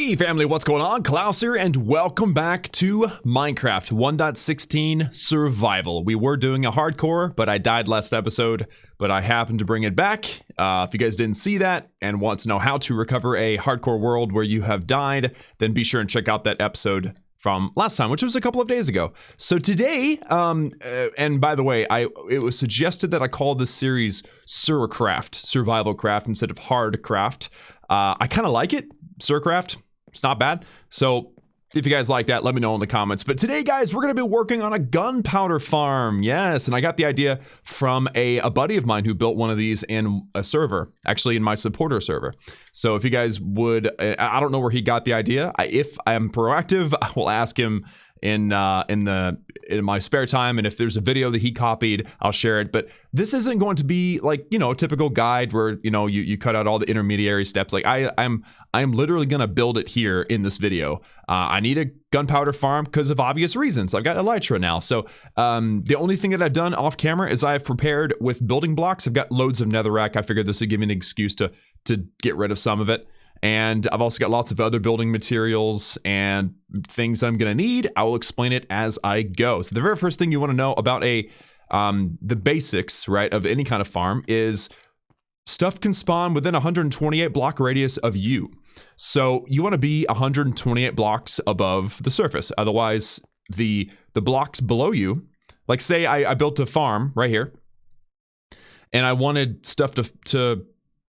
Hey family, what's going on? Klaus here, and welcome back to Minecraft 1.16 Survival. We were doing a hardcore, but I died last episode, but I happened to bring it back. If you guys didn't see that and want to know how to recover a hardcore world where you have died, then be sure and check out that episode from last time, which was a couple of days ago. So today, and by the way, it was suggested that I call this series Surcraft, Survival Craft, instead of Hardcraft. I kind of like it. Surcraft, it's not bad. So if you guys like that, let me know in the comments. But today, guys, we're going to be working on a gunpowder farm. Yes, and I got the idea from a buddy of mine who built one of these in a server, actually in my supporter server. So if you guys would, I don't know where he got the idea. If I'm proactive, I will ask him in my spare time, and if there's a video that he copied, I'll share it. But this isn't going to be like, you know, a typical guide where, you know, you cut out all the intermediary steps. Like I'm literally gonna build it here in this video. I need a gunpowder farm because of obvious reasons. I've got elytra now. So the only thing that I've done off camera is I've prepared with building blocks. I've got loads of netherrack. I figured this would give me an excuse to get rid of some of it. And I've also got lots of other building materials and things I'm gonna need. I will explain it as I go. So the very first thing you want to know about the basics, right, of any kind of farm is stuff can spawn within 128 block radius of you. So you want to be 128 blocks above the surface. Otherwise, the blocks below you, like say I built a farm right here, and I wanted stuff to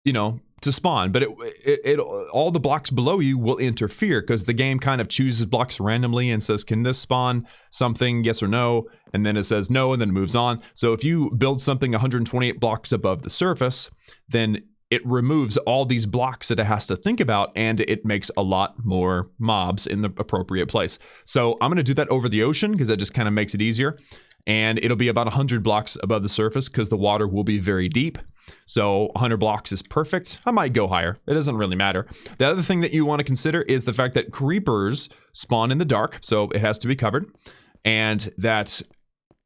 you know, to spawn, but it all the blocks below you will interfere because the game kind of chooses blocks randomly and says, can this spawn something, yes or no? And then it says no, and then it moves on. So if you build something 128 blocks above the surface, then it removes all these blocks that it has to think about, and it makes a lot more mobs in the appropriate place. So I'm going to do that over the ocean because that just kind of makes it easier. And it'll be about 100 blocks above the surface because the water will be very deep. So 100 blocks is perfect. I might go higher. It doesn't really matter. The other thing that you want to consider is the fact that creepers spawn in the dark, so it has to be covered. And that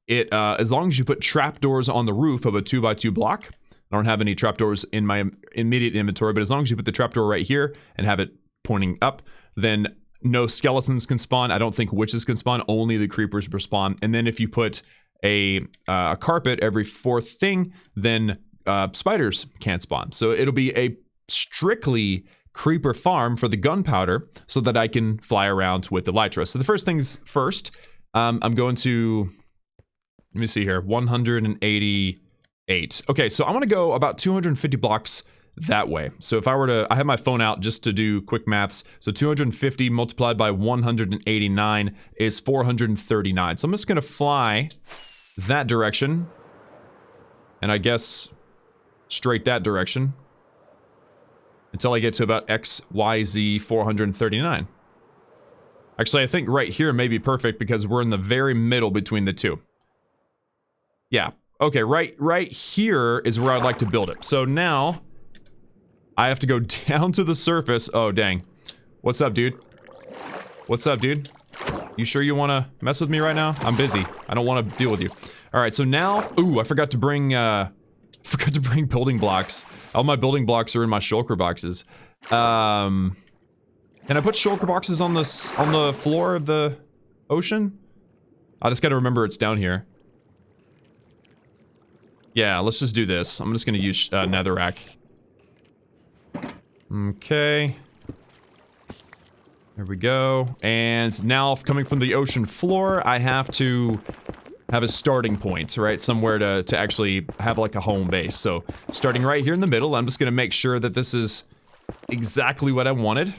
it, as long as you put trapdoors on the roof of a 2x2 block, I don't have any trapdoors in my immediate inventory, but as long as you put the trapdoor right here and have it pointing up, then no skeletons can spawn. I don't think witches can spawn. Only the creepers will spawn. And then if you put a carpet every fourth thing, then spiders can't spawn. So it'll be a strictly creeper farm for the gunpowder so that I can fly around with the elytra. So the first things first, I'm going to, let me see here, 188. Okay, so I'm going to go about 250 blocks that way. So if I were to, I have my phone out just to do quick maths. So 250 multiplied by 189 is 439. So I'm just going to fly that direction. And I guess straight that direction until I get to about XYZ 439. Actually, I think right here may be perfect because we're in the very middle between the two. Yeah. Okay, right here is where I'd like to build it. So now I have to go down to the surface. Oh, dang. What's up, dude? What's up, dude? You sure you want to mess with me right now? I'm busy. I don't want to deal with you. All right, so now, ooh, I forgot to bring building blocks. All my building blocks are in my shulker boxes. Can I put shulker boxes on the floor of the ocean? I just got to remember it's down here. Yeah, let's just do this. I'm just going to use netherrack. Okay. There we go. And now, coming from the ocean floor, I have to have a starting point, right? Somewhere to actually have like a home base. So, starting right here in the middle, I'm just going to make sure that this is exactly what I wanted.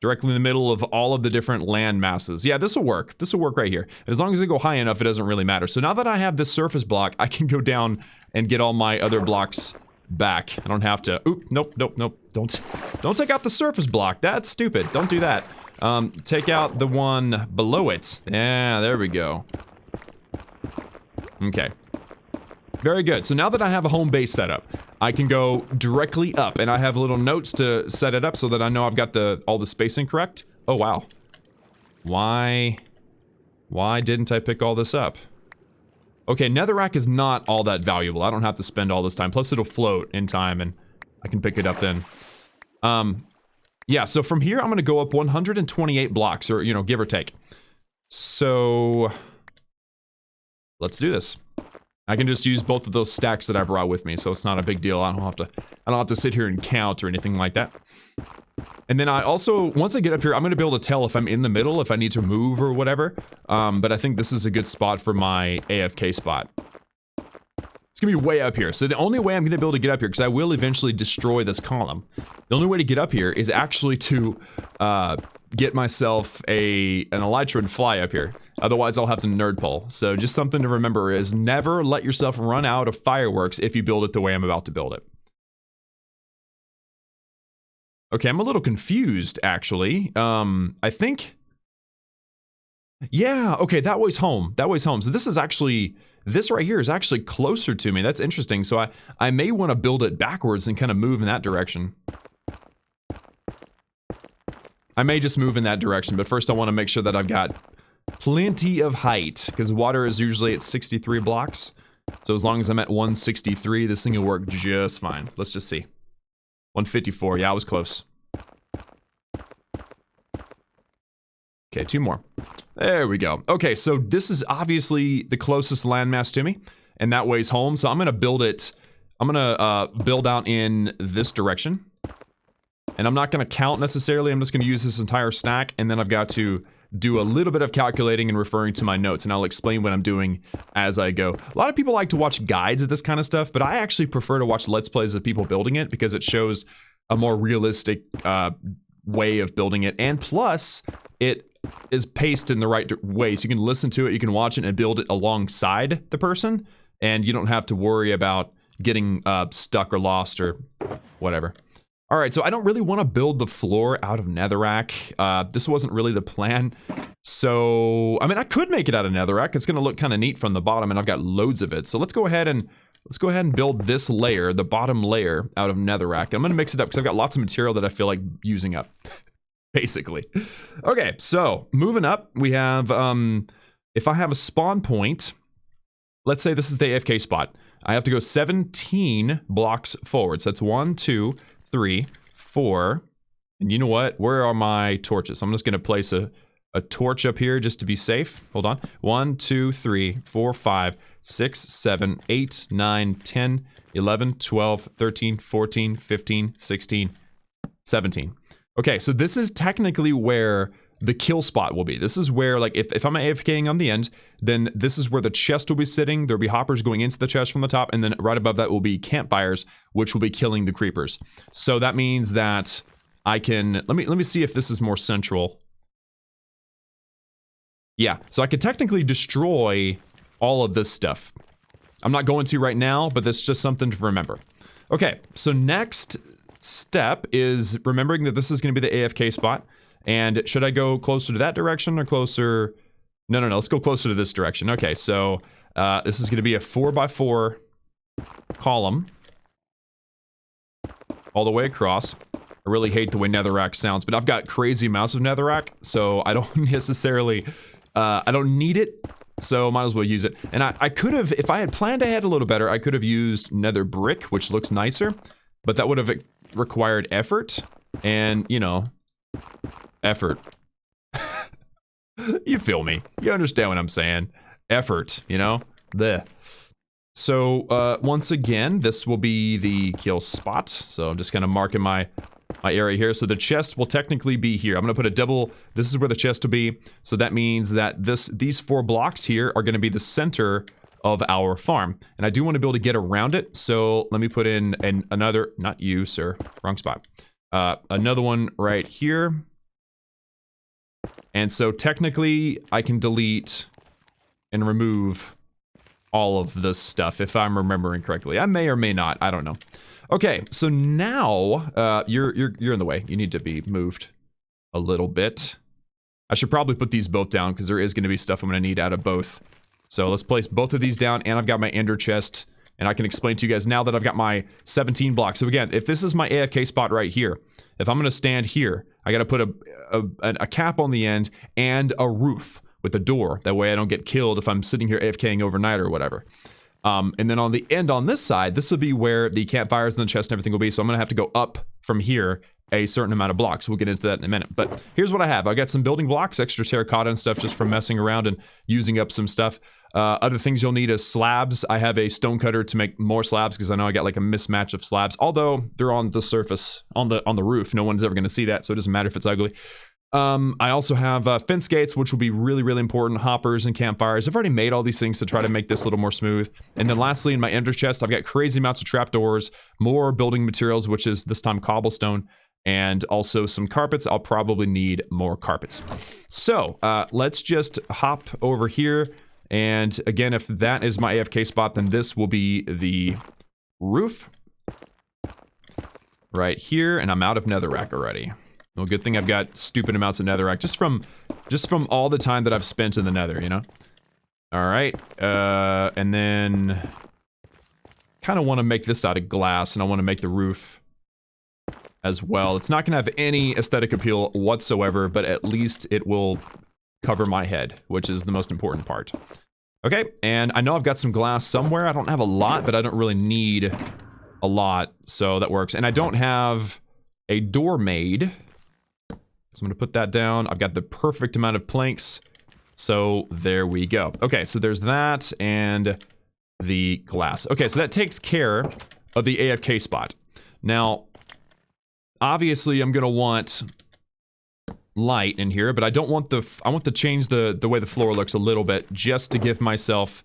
Directly in the middle of all of the different land masses. Yeah, this will work. This will work right here. And as long as I go high enough, it doesn't really matter. So now that I have this surface block, I can go down and get all my other blocks back. I don't have to. Oop, nope. Don't take out the surface block. That's stupid. Don't do that. Take out the one below it. Yeah, there we go. Okay. Very good. So now that I have a home base set up, I can go directly up, and I have little notes to set it up so that I know I've got all the spacing correct. Oh, wow. Why didn't I pick all this up? Okay, netherrack is not all that valuable. I don't have to spend all this time. Plus, it'll float in time, and I can pick it up then. Yeah, so from here, I'm going to go up 128 blocks, or, you know, give or take. So let's do this. I can just use both of those stacks that I brought with me, so it's not a big deal. I don't have to sit here and count or anything like that. And then I also, once I get up here, I'm going to be able to tell if I'm in the middle, if I need to move or whatever. But I think this is a good spot for my AFK spot. It's going to be way up here. So the only way I'm going to be able to get up here, because I will eventually destroy this column. The only way to get up here is actually to get myself an elytra and fly up here. Otherwise, I'll have to nerd pull. So just something to remember is never let yourself run out of fireworks if you build it the way I'm about to build it. Okay, I'm a little confused, actually. I think... Yeah, okay, that way's home. That way's home. So this is actually... This right here is actually closer to me. That's interesting. So I may want to build it backwards and kind of move in that direction. I may just move in that direction, but first I want to make sure that I've got plenty of height, because water is usually at 63 blocks. So as long as I'm at 163, this thing will work just fine. Let's just see. 154, yeah, I was close. Okay, 2 more. There we go. Okay, so this is obviously the closest landmass to me, and that way's home. So I'm gonna build it. I'm gonna build out in this direction, and I'm not gonna count necessarily. I'm just gonna use this entire stack, and then I've got to do a little bit of calculating and referring to my notes, and I'll explain what I'm doing as I go. A lot of people like to watch guides of this kind of stuff, but I actually prefer to watch Let's Plays of people building it because it shows a more realistic way of building it, and plus it is paced in the right way, so you can listen to it, you can watch it, and build it alongside the person, and you don't have to worry about getting stuck or lost or whatever. All right, so I don't really want to build the floor out of netherrack. This wasn't really the plan. So, I mean, I could make it out of netherrack. It's going to look kind of neat from the bottom, and I've got loads of it. So let's go ahead and build this layer, the bottom layer, out of netherrack. I'm going to mix it up because I've got lots of material that I feel like using up. Basically. Okay, so moving up, we have, if I have a spawn point, let's say this is the AFK spot. I have to go 17 blocks forward. So that's 1, 2, 3, 4. And you know what? Where are my torches? I'm just going to place a torch up here just to be safe. Hold on. 1, 2, 3, 4, 5, 6, 7, 8, 9, 10, 11, 12, 13, 14, 15, 16, 17. Okay, so this is technically where the kill spot will be. This is where, like, if I'm AFKing on the end, then this is where the chest will be sitting. There'll be hoppers going into the chest from the top, and then right above that will be campfires, which will be killing the creepers. So that means that I can, let me see if this is more central. Yeah, so I could technically destroy all of this stuff. I'm not going to right now, but that's just something to remember. Okay, so next step is remembering that this is going to be the AFK spot. And should I go closer to that direction or closer? No, let's go closer to this direction. Okay, so this is going to be a 4x4 column all the way across. I really hate the way netherrack sounds, but I've got crazy amounts of netherrack, so I don't necessarily, I don't need it, so might as well use it. And I could have, if I had planned ahead a little better, I could have used nether brick, which looks nicer, but that would have required effort, and, you know, effort. You feel me. You understand what I'm saying. Effort, you know? Blech. So, once again, this will be the kill spot. So I'm just kind of marking my area here. So the chest will technically be here. I'm going to put a double, this is where the chest will be. So that means that these 4 blocks here are going to be the center of our farm. And I do want to be able to get around it. So let me put in another, not you, sir, wrong spot. Another one right here. And so technically I can delete and remove all of this stuff if I'm remembering correctly. I may or may not, I don't know. Okay, so now you're in the way. You need to be moved a little bit. I should probably put these both down because there is going to be stuff I'm going to need out of both. So let's place both of these down, and I've got my ender chest, and I can explain to you guys now that I've got my 17 blocks. So again, if this is my AFK spot right here, if I'm going to stand here, I got to put a cap on the end and a roof with a door. That way I don't get killed if I'm sitting here AFKing overnight or whatever. And then on the end on this side, this will be where the campfires and the chest and everything will be. So I'm going to have to go up from here a certain amount of blocks. We'll get into that in a minute. But here's what I have. I got some building blocks, extra terracotta and stuff just from messing around and using up some stuff. Other things you'll need is slabs. I have a stone cutter to make more slabs because I know I got like a mismatch of slabs. Although they're on the surface, on the roof. No one's ever going to see that, so it doesn't matter if it's ugly. I also have fence gates, which will be really, really important. Hoppers and campfires. I've already made all these things to try to make this a little more smooth. And then lastly, in my ender chest, I've got crazy amounts of trapdoors, more building materials, which is this time cobblestone, and also some carpets. I'll probably need more carpets. So let's just hop over here. And again, if that is my AFK spot, then this will be the roof right here. And I'm out of netherrack already. Well, good thing I've got stupid amounts of netherrack just from all the time that I've spent in the nether, you know? All right, and then kind of want to make this out of glass, and I want to make the roof as well. It's not going to have any aesthetic appeal whatsoever, but at least it will cover my head, which is the most important part. Okay, and I know I've got some glass somewhere. I don't have a lot, but I don't really need a lot, so that works. And I don't have a door made. So I'm going to put that down. I've got the perfect amount of planks. So there we go. Okay, so there's that and the glass. Okay, so that takes care of the AFK spot. Now, obviously I'm going to want light in here, but I don't want I want to change the way the floor looks a little bit just to give myself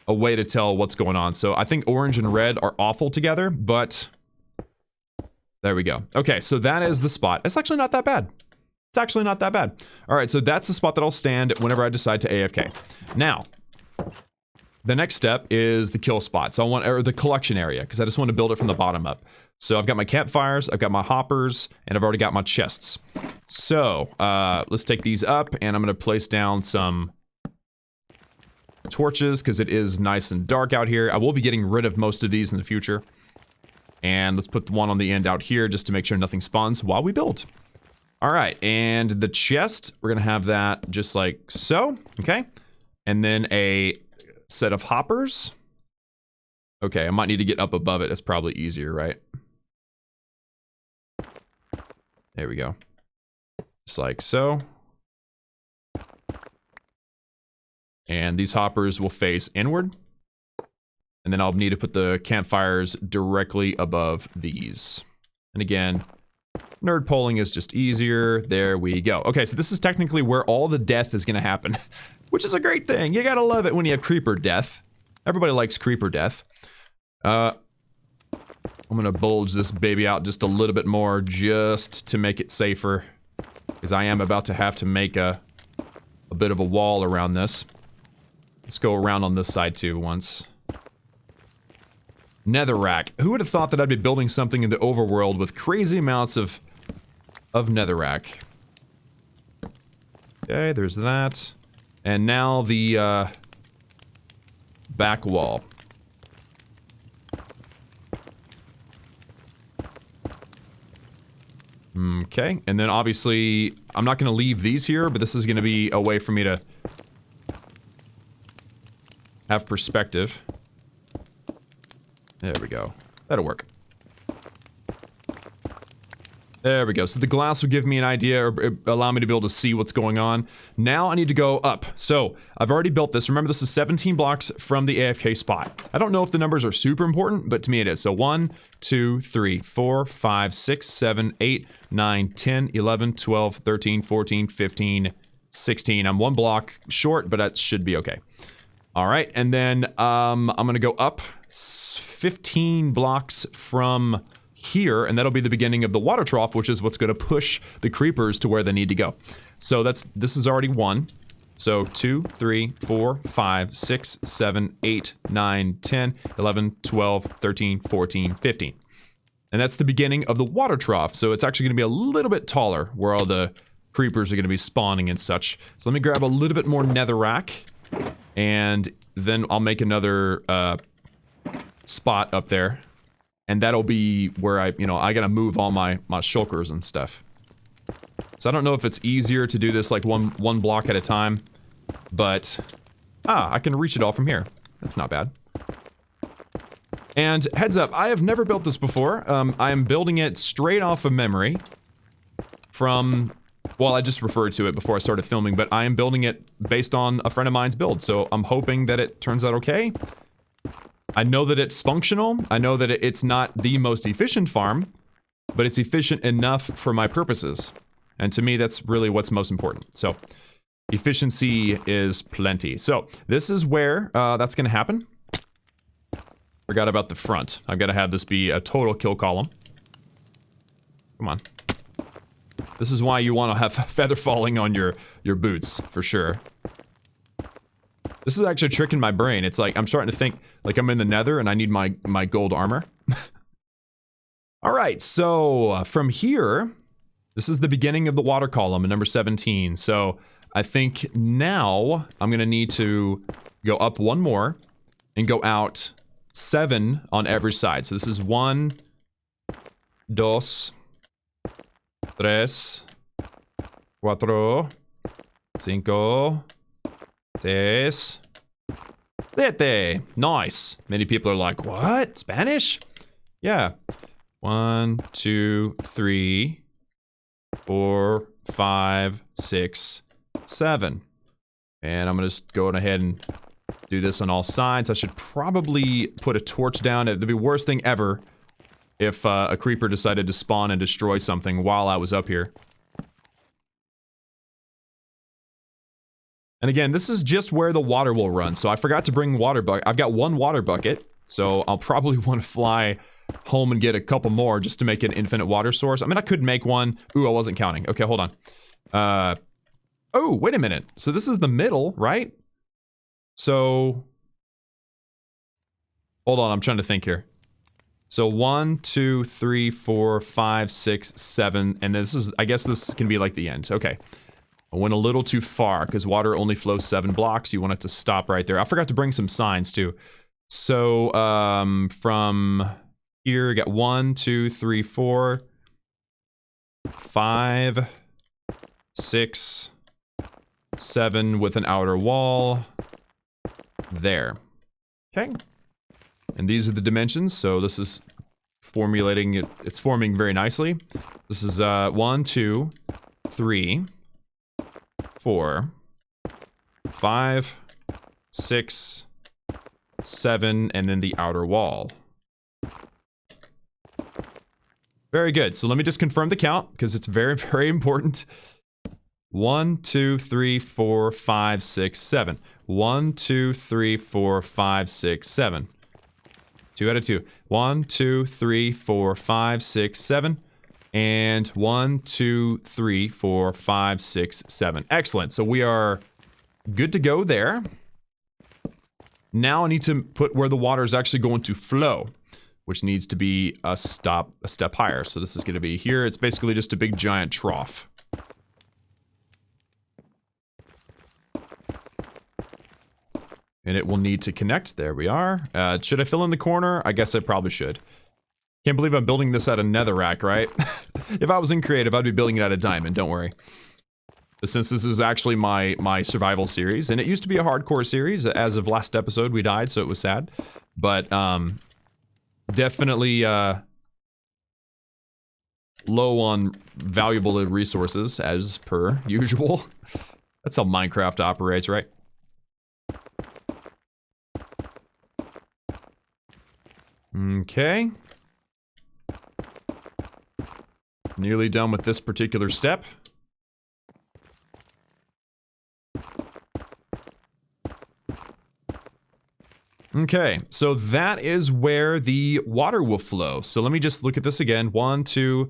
a way to tell what's going on. So I think orange and red are awful together, but there we go. Okay, so that is the spot. It's actually not that bad. It's actually not that bad. All right, so that's the spot that I'll stand whenever I decide to AFK. Now, the next step is the kill spot. So I want, or the collection area, because I just want to build it from the bottom up. So I've got my campfires, I've got my hoppers, and I've already got my chests. So let's take these up, and I'm going to place down some torches, because it is nice and dark out here. I will be getting rid of most of these in the future. And let's put the one on the end out here just to make sure nothing spawns while we build. All right, and the chest, we're gonna have that just like so, okay? And then a set of hoppers. Okay, I might need to get up above it. It's probably easier, right? There we go. Just like so. And these hoppers will face inward. And then I'll need to put the campfires directly above these. And again, nerd polling is just easier. There we go. Okay, so this is technically where all the death is gonna happen, which is a great thing. You gotta love it when you have creeper death. Everybody likes creeper death. I'm gonna bulge this baby out just a little bit more just to make it safer, because I am about to have to make a bit of a wall around this. Let's go around on this side too once. Netherrack. Who would have thought that I'd be building something in the overworld with crazy amounts of netherrack? Okay, there's that. And now the back wall. Okay, and then obviously I'm not going to leave these here, but this is going to be a way for me to have perspective. There we go. That'll work. There we go. So the glass will give me an idea, or allow me to be able to see what's going on. Now I need to go up. So I've already built this. Remember, this is 17 blocks from the AFK spot. I don't know if the numbers are super important, but to me it is. So 1, 2, 3, 4, 5, 6, 7, 8, 9, 10, 11, 12, 13, 14, 15, 16. I'm 1 block short, but that should be okay. All right, and then I'm gonna go up 15 blocks from here, and that'll be the beginning of the water trough, which is what's gonna push the creepers to where they need to go. So this is already 1. So 2, 3, 4, 5, 6, 7, 8, 9, 10, 11, 12, 13, 14, 15. And that's the beginning of the water trough, so it's actually gonna be a little bit taller where all the creepers are gonna be spawning and such. So let me grab a little bit more netherrack. And then I'll make another spot up there, and that'll be where I gotta move all my shulkers and stuff. So I don't know if it's easier to do this like one block at a time, but I can reach it all from here. That's not bad. And heads up, I have never built this before. I am building it straight off of memory from, well, I just referred to it before I started filming, but I am building it based on a friend of mine's build, so I'm hoping that it turns out okay. I know that it's functional. I know that it's not the most efficient farm, but it's efficient enough for my purposes. And to me, that's really what's most important. So, efficiency is plenty. So, this is where that's going to happen. Forgot about the front. I've got to have this be a total kill column. Come on. This is why you want to have feather falling on your boots, for sure. This is actually tricking my brain. It's like, I'm starting to think like I'm in the nether and I need my gold armor. Alright, so from here, this is the beginning of the water column in number 17. So I think now I'm going to need to go up one more and go out 7 on every side. So this is 1, 2, 3, 4, 5, 6, 7. Nice. Many people are like, what? Spanish? Yeah. 1, 2, 3, 4, 5, 6, 7. And I'm gonna just go ahead and do this on all sides. I should probably put a torch down. It'd be the worst thing ever if a creeper decided to spawn and destroy something while I was up here. And again, this is just where the water will run. So I forgot to bring water bucket. I've got 1 water bucket, so I'll probably want to fly home and get a couple more just to make an infinite water source. I mean, I could make one. Ooh, I wasn't counting. Okay, hold on. Oh, wait a minute. So this is the middle, right? So, hold on, I'm trying to think here. So 1, 2, 3, 4, 5, 6, 7, and this is, I guess this can be like the end. Okay. I went a little too far because water only flows 7 blocks. You want it to stop right there. I forgot to bring some signs too. So, from here, I got 1, 2, 3, 4, 5, 6, 7 with an outer wall. There. Okay. And these are the dimensions, so this is formulating it. It's forming very nicely. This is 1, 2, 3, 4, 5, 6, 7, and then the outer wall. Very good. So let me just confirm the count, because it's very, very important. 1, 2, 3, 4, 5, 6, 7. 1, 2, 3, 4, 5, 6, 7. 2 out of 2. 1, 2, 3, 4, 5, 6, 7. And 1, 2, 3, 4, 5, 6, 7. Excellent. So we are good to go there. Now I need to put where the water is actually going to flow, which needs to be a step higher. So this is going to be here. It's basically just a big giant trough. And it will need to connect. There we are. Should I fill in the corner? I guess I probably should. Can't believe I'm building this out of netherrack, right? If I was in creative, I'd be building it out of diamond, don't worry. But since this is actually my survival series, and it used to be a hardcore series, as of last episode we died, so it was sad. But, definitely, low on valuable resources, as per usual. That's how Minecraft operates, right? Okay. Nearly done with this particular step. Okay, so that is where the water will flow. So let me just look at this again. 1, 2,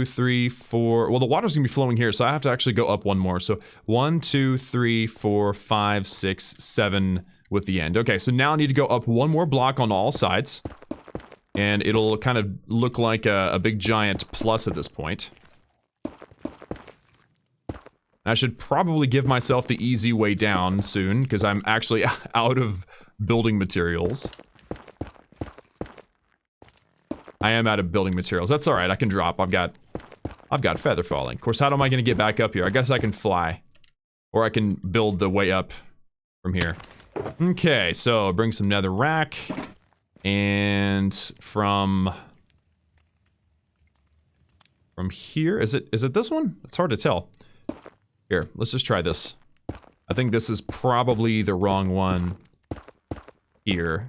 3, 4. Well, the water's gonna be flowing here, so I have to actually go up one more. So 1, 2, 3, 4, 5, 6, 7 with the end. Okay, so now I need to go up one more block on all sides. And it'll kind of look like a big giant plus at this point. I should probably give myself the easy way down soon, because I'm actually out of building materials. I am out of building materials. That's alright, I can drop. I've got feather falling. Of course, how am I going to get back up here? I guess I can fly. Or I can build the way up from here. Okay, so bring some netherrack. And from here, is it this one? It's hard to tell. Here, let's just try this. I think this is probably the wrong one here.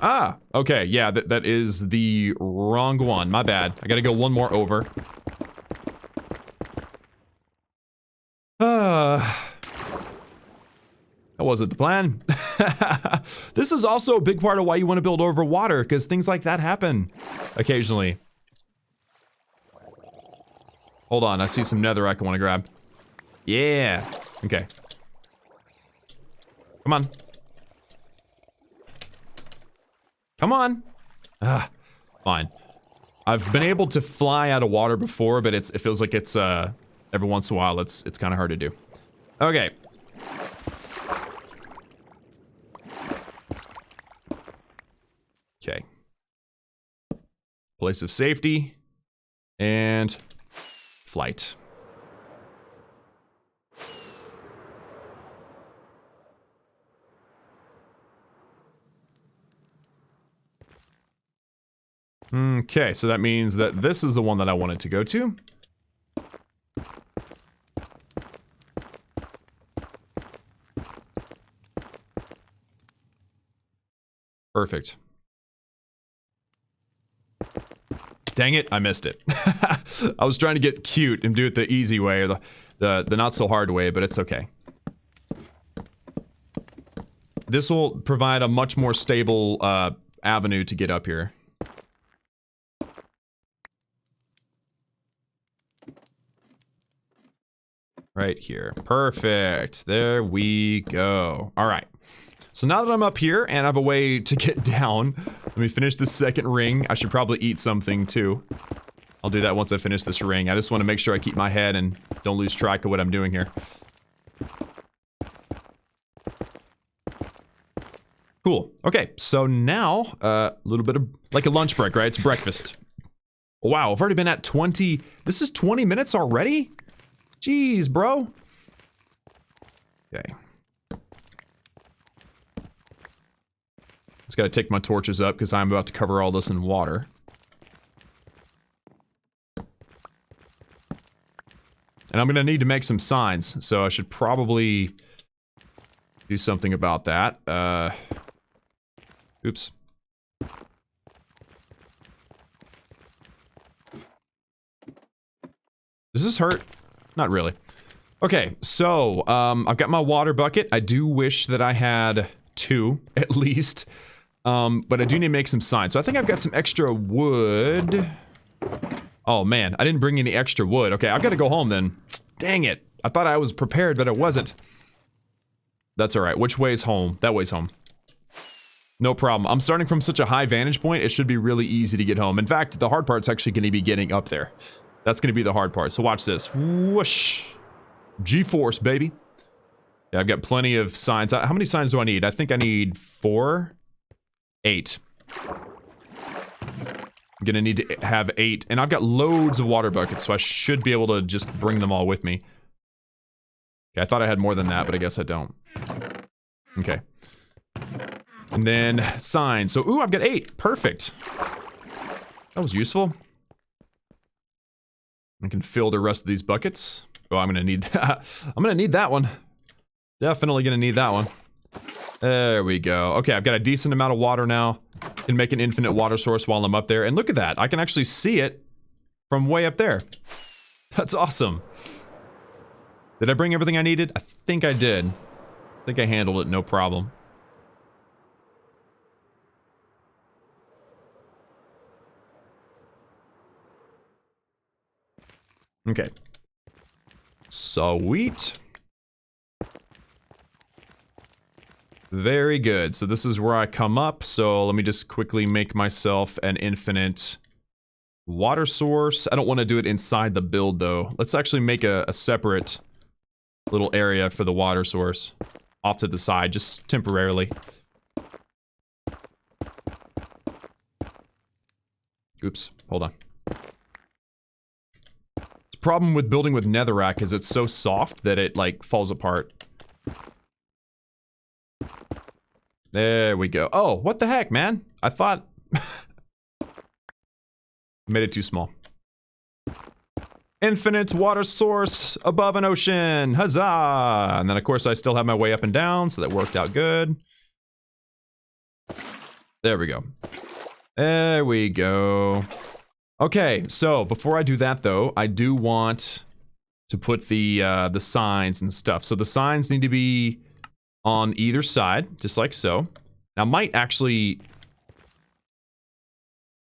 Ah, okay, yeah, that is the wrong one. My bad. I gotta go one more over. That wasn't the plan. This is also a big part of why you want to build over water, because things like that happen occasionally. Hold on, I see some netherrack I want to grab. Yeah. Okay. Come on. Come on. Ah, fine. I've been able to fly out of water before, but it feels like it's every once in a while it's kind of hard to do. Okay. Okay. Place of safety. And flight. Okay, so that means that this is the one that I wanted to go to. Perfect. Dang it, I missed it. I was trying to get cute and do it the easy way, or the not so hard way, but it's okay. This will provide a much more stable avenue to get up here. Right here. Perfect. There we go. All right. So now that I'm up here and I have a way to get down, let me finish this second ring. I should probably eat something too. I'll do that once I finish this ring. I just want to make sure I keep my head and don't lose track of what I'm doing here. Cool. Okay, so now, a little bit of, like a lunch break, right? It's breakfast. Wow, I've already been at 20, this is 20 minutes already? Jeez, bro. Okay. Just gotta take my torches up because I'm about to cover all this in water. And I'm gonna need to make some signs, so I should probably do something about that. Oops. Does this hurt? Not really. Okay, so, I've got my water bucket. I do wish that I had 2, at least. But I do need to make some signs. So I think I've got some extra wood. Oh man, I didn't bring any extra wood. Okay, I've got to go home then. Dang it. I thought I was prepared, but I wasn't. That's alright. Which way's home? That way's home. No problem. I'm starting from such a high vantage point, it should be really easy to get home. In fact, the hard part's actually going to be getting up there. That's going to be the hard part. So watch this. Whoosh. G-force, baby. Yeah, I've got plenty of signs. How many signs do I need? I think I need 4. 8. I'm gonna need to have 8. And I've got loads of water buckets, so I should be able to just bring them all with me. Okay, I thought I had more than that, but I guess I don't. Okay. And then signs. So, ooh, I've got 8. Perfect. That was useful. I can fill the rest of these buckets. Oh, I'm gonna need that. I'm gonna need that one. Definitely gonna need that one. There we go. Okay, I've got a decent amount of water now. Can make an infinite water source while I'm up there. And look at that. I can actually see it from way up there. That's awesome. Did I bring everything I needed? I think I did. I think I handled it no problem. Okay. Sweet. Very good. So this is where I come up. So let me just quickly make myself an infinite water source. I don't want to do it inside the build though. Let's actually make a separate little area for the water source off to the side, just temporarily. Oops, hold on. The problem with building with netherrack is it's so soft that it like falls apart. There we go. Oh, what the heck, man? I thought... Made it too small. Infinite water source above an ocean. Huzzah! And then, of course, I still have my way up and down, so that worked out good. There we go. There we go. Okay, so before I do that, though, I do want to put the signs and stuff. So the signs need to be on either side, just like so. Now, might actually...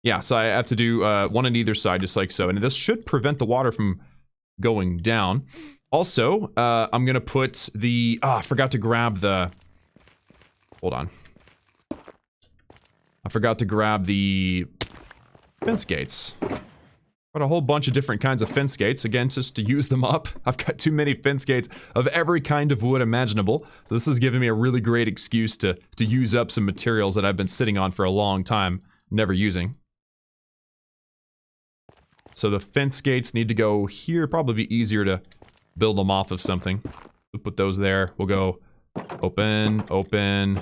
Yeah, so I have to do one on either side, just like so. And this should prevent the water from going down. Also, I'm going to put the... I forgot to grab the... Hold on. I forgot to grab the fence gates. Got a whole bunch of different kinds of fence gates. Again, just to use them up. I've got too many fence gates of every kind of wood imaginable. So this is giving me a really great excuse to use up some materials that I've been sitting on for a long time, never using. So the fence gates need to go here. Probably be easier to build them off of something. We'll put those there. We'll go open, open,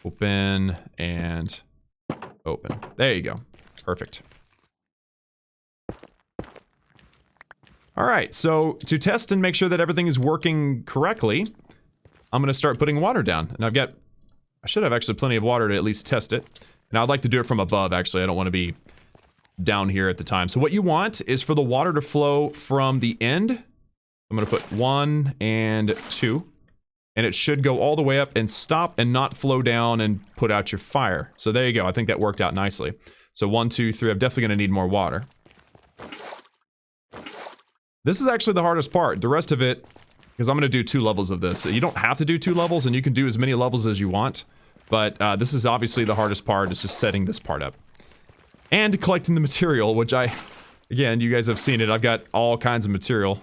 open, and open. There you go. Perfect. All right, so to test and make sure that everything is working correctly, I'm going to start putting water down. And I should have actually plenty of water to at least test it. And I'd like to do it from above, actually. I don't want to be down here at the time. So what you want is for the water to flow from the end. I'm going to put 1 and 2. And it should go all the way up and stop and not flow down and put out your fire. So there you go. I think that worked out nicely. So 1, 2, 3. I'm definitely going to need more water. This is actually the hardest part. The rest of it, because I'm going to do 2 levels of this. You don't have to do 2 levels, and you can do as many levels as you want. But this is obviously the hardest part, is just setting this part up. And collecting the material, which again, you guys have seen it. I've got all kinds of material.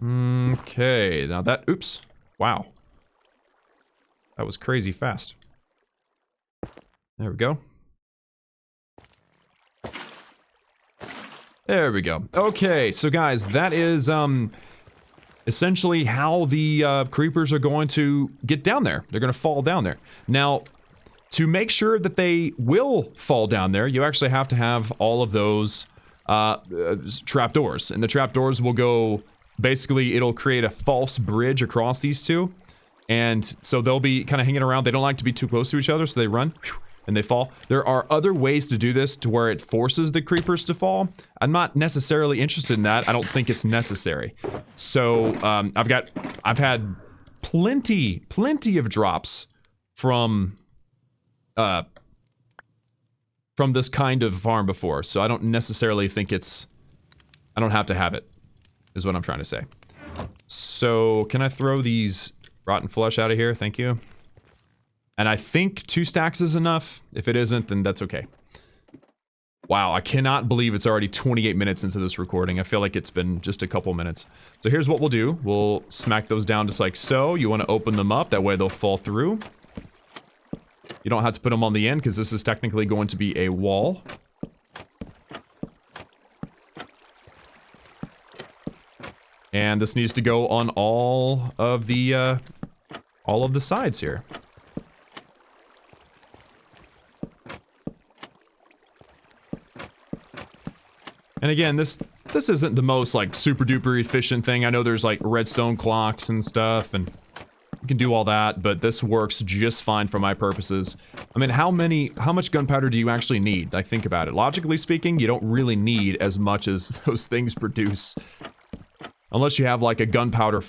Okay, now that, oops. Wow. That was crazy fast. There we go. There we go. Okay, so guys, that is, essentially how the creepers are going to get down there. They're going to fall down there. Now, to make sure that they will fall down there, you actually have to have all of those trapdoors. And the trapdoors will go, basically, it'll create a false bridge across these two. And so they'll be kind of hanging around. They don't like to be too close to each other, so they run. And they fall. There are other ways to do this to where it forces the creepers to fall. I'm not necessarily interested in that. I don't think it's necessary. So, I've had plenty of drops from this kind of farm before. So I don't necessarily think it's, I don't have to have it, is what I'm trying to say. So, can I throw these rotten flesh out of here? Thank you. And I think 2 stacks is enough. If it isn't, then that's okay. Wow, I cannot believe it's already 28 minutes into this recording. I feel like it's been just a couple minutes. So here's what we'll do. We'll smack those down just like so. You want to open them up, that way they'll fall through. You don't have to put them on the end, because this is technically going to be a wall. And this needs to go on all of the sides here. And again, this isn't the most, like, super duper efficient thing. I know there's, like, redstone clocks and stuff, and you can do all that, but this works just fine for my purposes. I mean, how much gunpowder do you actually need? Like, think about it. Logically speaking, you don't really need as much as those things produce. Unless you have, like, a gunpowder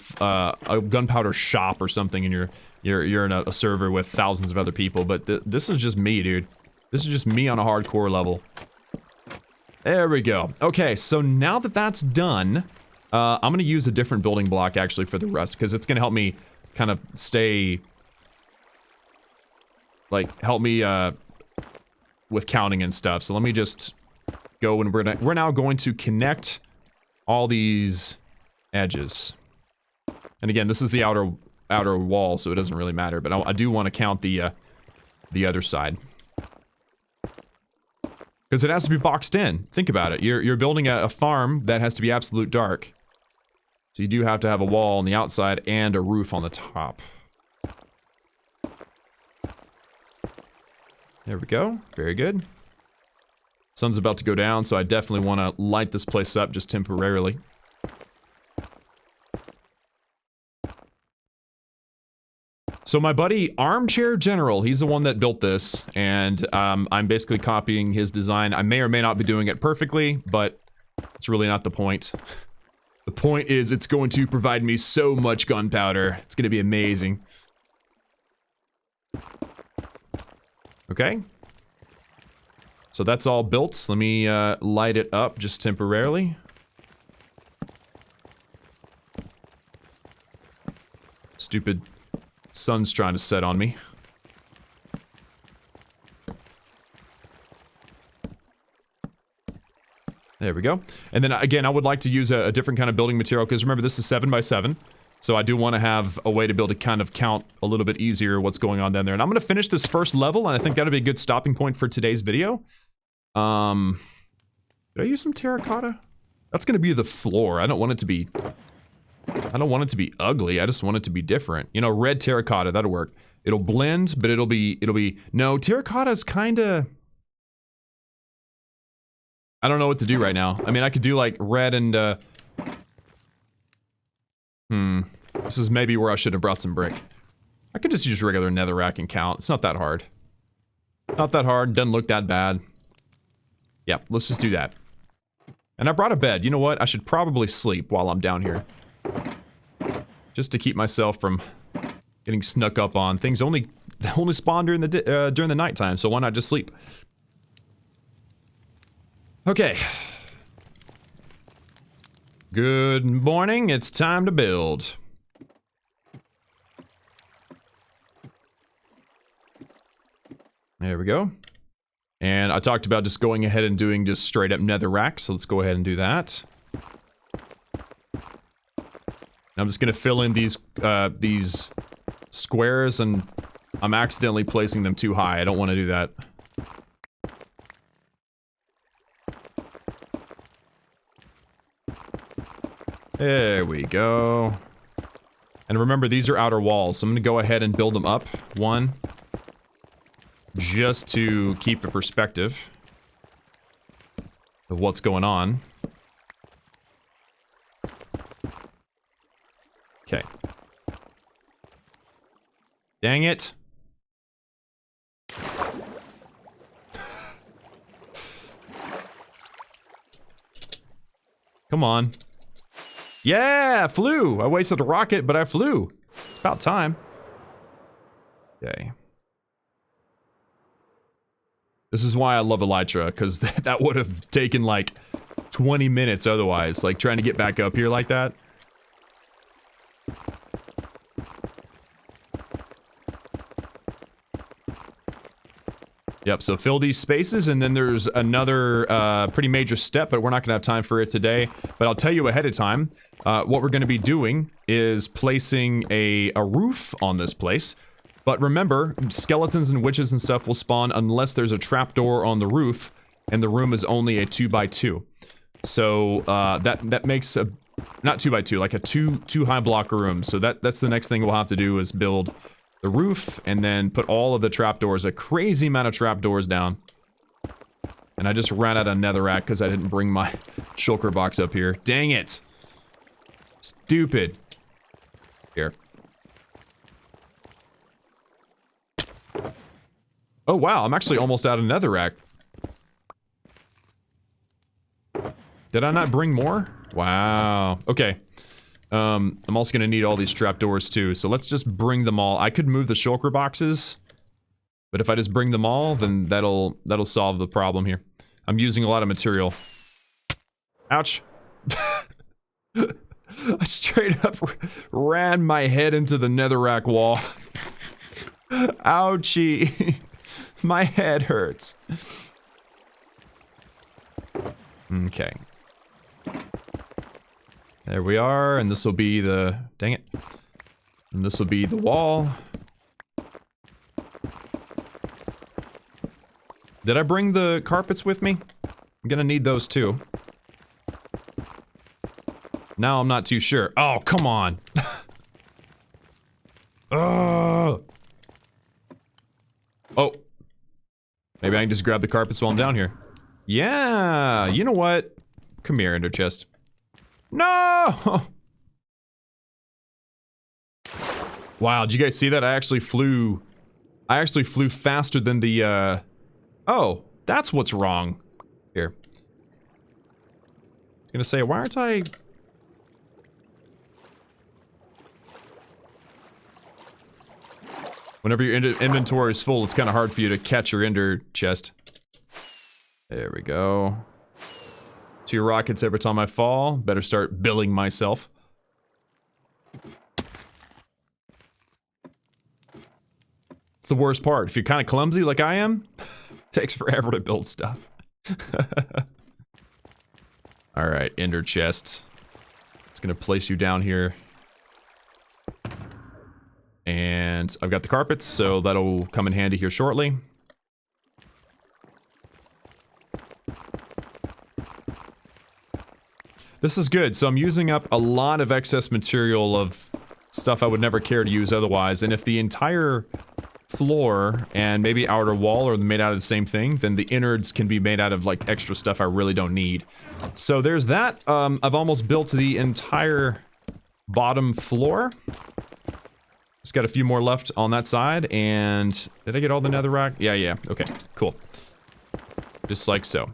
shop or something, and you're in a server with thousands of other people, but this is just me, dude. This is just me on a hardcore level. There we go. Okay, so now that that's done, I'm gonna use a different building block actually for the rest, because it's gonna help me kind of stay, like, help me with counting and stuff. So let me just go, and we're now going to connect all these edges. And again, this is the outer wall, so it doesn't really matter, but I do want to count the other side. Because it has to be boxed in. Think about it. You're building a farm that has to be absolute dark. So you do have to have a wall on the outside and a roof on the top. There we go. Very good. Sun's about to go down, so I definitely want to light this place up just temporarily. So my buddy, Armchair General, he's the one that built this, and I'm basically copying his design. I may or may not be doing it perfectly, but it's really not the point. The point is it's going to provide me so much gunpowder. It's going to be amazing. Okay. So that's all built. Let me light it up just temporarily. Stupid sun's trying to set on me. There we go. And then again, I would like to use a different kind of building material, because remember, this is 7 by 7. So I do want to have a way to be able to kind of count a little bit easier what's going on down there. And I'm going to finish this first level, and I think that'll be a good stopping point for today's video. Did I use some terracotta? That's going to be the floor. I don't want it to be ugly. I just want it to be different. You know, red terracotta, that'll work. It'll blend, but it'll be, no, terracotta is kind of, I don't know what to do right now. I mean, I could do like red and, this is maybe where I should have brought some brick. I could just use regular netherrack and count. It's not that hard. Not that hard, doesn't look that bad. Yeah, let's just do that. And I brought a bed. You know what? I should probably sleep while I'm down here. Just to keep myself from getting snuck up on. Things only spawn during the nighttime, so why not just sleep? Okay. Good morning, it's time to build. There we go. And I talked about just going ahead and doing just straight up netherrack, so let's go ahead and do that. I'm just gonna fill in these squares, and I'm accidentally placing them too high. I don't want to do that. There we go. And remember, these are outer walls, so I'm gonna go ahead and build them up. One. Just to keep a perspective of what's going on. Okay. Dang it. Come on. Yeah, flew! I wasted a rocket, but I flew. It's about time. Okay. This is why I love Elytra, because that would have taken like 20 minutes otherwise, like trying to get back up here like that. Yep, so fill these spaces, and then there's another pretty major step, but we're not gonna have time for it today. But I'll tell you ahead of time, what we're gonna be doing is placing a roof on this place. But remember, skeletons and witches and stuff will spawn unless there's a trapdoor on the roof, and the room is only a 2x2. So that makes a, not 2x2, like a two high block room. So that's the next thing we'll have to do, is build the roof and then put all of the trapdoors, a crazy amount of trapdoors down. And I just ran out of netherrack because I didn't bring my shulker box up here. Dang it! Stupid. Here. Oh wow, I'm actually almost out of netherrack. Did I not bring more? Wow. Okay. I'm also gonna need all these trapdoors too, so let's just bring them all. I could move the shulker boxes, but if I just bring them all, then that'll solve the problem here. I'm using a lot of material. Ouch. I straight up ran my head into the netherrack wall. Ouchie. My head hurts. Okay. There we are, and this will be the... dang it. And this will be the wall. Did I bring the carpets with me? I'm gonna need those too. Now I'm not too sure. Oh, come on. Oh. Maybe I can just grab the carpets while I'm down here. Yeah, you know what? Come here, Ender Chest. No! Wow, did you guys see that? I actually flew faster than the, oh, that's what's wrong. Here. I was gonna say, why aren't I... Whenever your inventory is full, it's kind of hard for you to catch your ender chest. There we go. 2 rockets every time I fall. Better start billing myself. It's the worst part. If you're kind of clumsy like I am, it takes forever to build stuff. Alright, ender chest. Just gonna place you down here. And I've got the carpets, so that'll come in handy here shortly. This is good, so I'm using up a lot of excess material of stuff I would never care to use otherwise, and if the entire floor and maybe outer wall are made out of the same thing, then the innards can be made out of like extra stuff I really don't need. So there's that. I've almost built the entire bottom floor. Just got a few more left on that side, and did I get all the netherrack? Yeah, okay, cool. Just like so.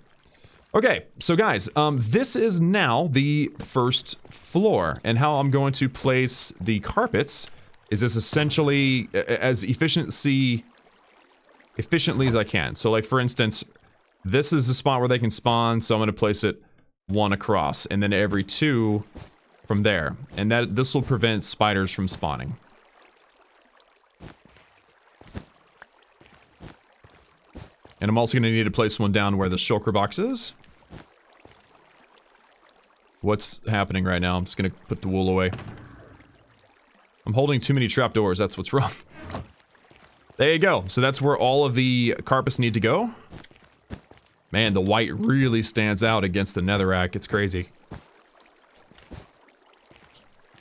Okay, so guys, this is now the first floor, and how I'm going to place the carpets is this essentially as efficiently as I can. So like for instance, this is the spot where they can spawn, so I'm gonna place it 1 across, and then every 2 from there. And this will prevent spiders from spawning. And I'm also gonna need to place one down where the shulker box is. What's happening right now? I'm just gonna put the wool away. I'm holding too many trapdoors, that's what's wrong. There you go. So that's where all of the carpets need to go. Man, the white really stands out against the netherrack. It's crazy.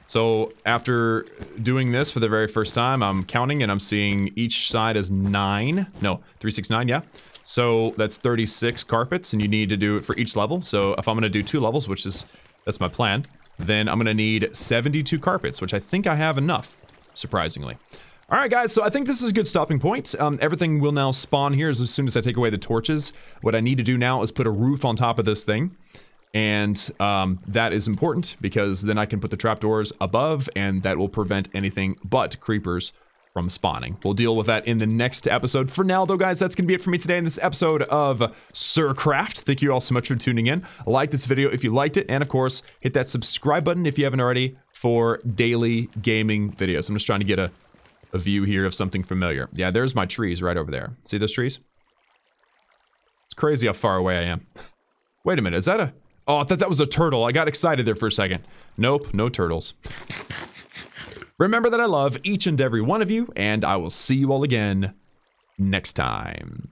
So after doing this for the very first time, I'm counting and I'm seeing each side is 9. No, 3, 6, 9, yeah. So that's 36 carpets, and you need to do it for each level. So if I'm gonna do 2 levels, that's my plan, then I'm gonna need 72 carpets, which I think I have enough, surprisingly. All right, guys, so I think this is a good stopping point. Everything will now spawn here as soon as I take away the torches. What I need to do now is put a roof on top of this thing. And that is important because then I can put the trapdoors above, and that will prevent anything but creepers from spawning. We'll deal with that in the next episode. For now, though, guys, that's going to be it for me today in this episode of SirCraft. Thank you all so much for tuning in. Like this video if you liked it, and of course, hit that subscribe button if you haven't already for daily gaming videos. I'm just trying to get a view here of something familiar. Yeah, there's my trees right over there. See those trees? It's crazy how far away I am. Wait a minute, is that a... Oh, I thought that was a turtle. I got excited there for a second. Nope, no turtles. Remember that I love each and every one of you, and I will see you all again next time.